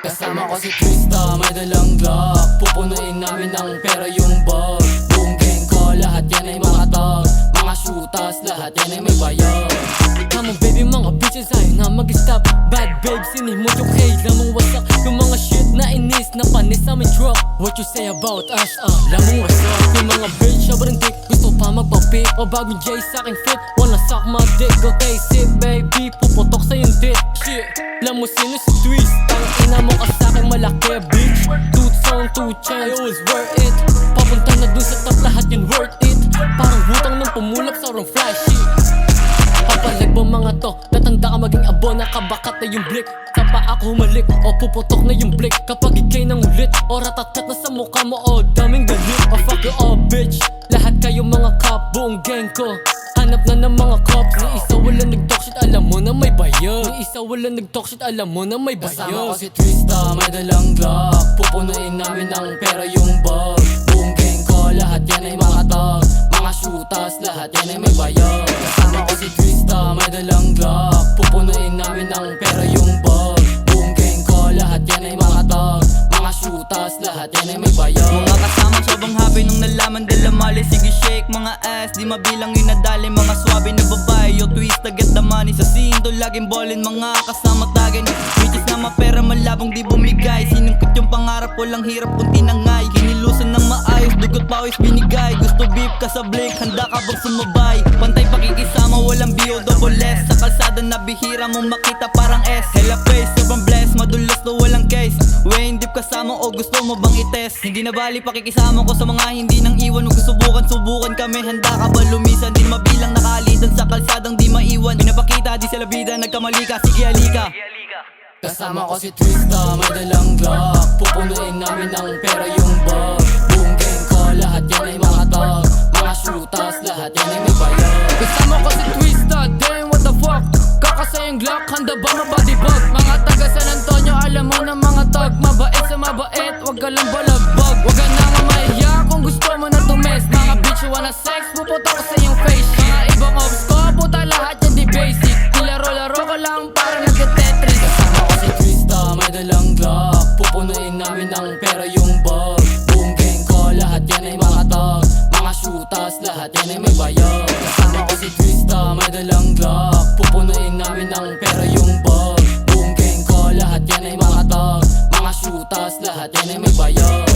Kasama ko si Twista, may dalang Glock. Pupunuin namin ng pera yung bag. Buong gang ko, lahat yan ay mga tag. Mga shooters, lahat yan ay may bayad. Come on baby, mga bitches ay nga mag-stop. Bad babe, sinimot yung kailan mong wasak. Yung mga shit na inis, na panis sa aming truck. What you say about us, lamang wasak. Yung mga bitch, sobrang dick, gusto pa magpapi. O bagong J sa aking fit, wanna suck my dick. Okay, sit baby, puputok sa yung dick. Shit, alam mo sino si Twist. Ina mo ka sa'kin malaki bitch. Two song, two chains, it was worth it. Papunta na dun sa top, lahat yun worth it. Parang hutang nang pumulap sa wrong flashy. Papalag mo mga to, natanda ka maging abo. Nakabakat na yung blick, sa pa ako humalik. O puputok na yung blick, kapag ikay nang ulit. O ratatat na sa mukha mo, o daming galit. O fuck you all bitch, lahat kayo mga cop. Buong gang ko, hanap na ng mga cops. Ni isa wala nag-talk shit, alam mo na may bayad. Ni isa wala nag-talk shit, alam mo na may bayad. Kasama ko si Twista, may dalang Glock. Pupunuin namin ng pera yung bag. Buong gang ko, lahat yan ay mga tag. Mga shooters, lahat yan ay may bayad. Kasama ko si Twista, may dalang Glock. Pupunuin namin ng pera yung bag. Buong gang ko, lahat yan ay mga tag. Mga shooters, lahat yan ay may bayad. Mga kasama sobrang happy nung nalaman dala mali. Sige shake mga ass, di mabilang yung nadali. Mga swabe na babae, yo Twista get the money. Sa scene to laging ballin, mga kasama tagin. Bitches na mapera malabong di bumigay. Sinungkot yung pangarap, walang hirap kung tinangay. Kinilusan ng maayos, dugot pawis binigay. Gusto beef ka sa blink, handa ka bang sumabay? Pantay pakikisama, walang bio double S. Sa kalsada na bihira mong makita parang S. Hella face, sobrang blessed, madulas to walang case. Wayne deep kasama o gusto mo bang ites? Hindi na bali pakikisama ko sa mga hindi nang iwan. Huwag subukan kami, handa ka ba lumisan? Di mabilang nakalitan sa kalsadang di maiwan. Pinapakita di sila bida, nagkamali ka, sige halika. Kasama ko si Twista, may dalang Glock. Pupunuin namin ng pera yung bag. Buong gang ko, lahat yan ay mga tag. Mga shooters, lahat yan ay may bayad. Kasama ko si Twista, damn what the fuck. Kakasayang Glock, handa ba mabadibag? Mga taga San Antonio, alam mo na mga tag. Mabait sa mabait, wag ka lang balagbag. Wag ka na nga mahiya kung gusto mo na tumes. Mga bitch wanna sex, puputok ko sa iyong face. Mga ibang ops ko, puta lahat yan di basic. Nilaro-laro ko lang para nag-tetris. Kasama ko si Twista, may dalang Glock. Pupunuin namin ng pera yung bag. Buong gang ko, lahat yan ay mga tag. Mga shooters, lahat yan ay may bayad. Kasama ko si Twista, may dalang Glock. Pupunuin namin ng pera yung bag. Buong gang ko, lahat yan ay mga tag. Mga shooters, lahat yan ay may bayad.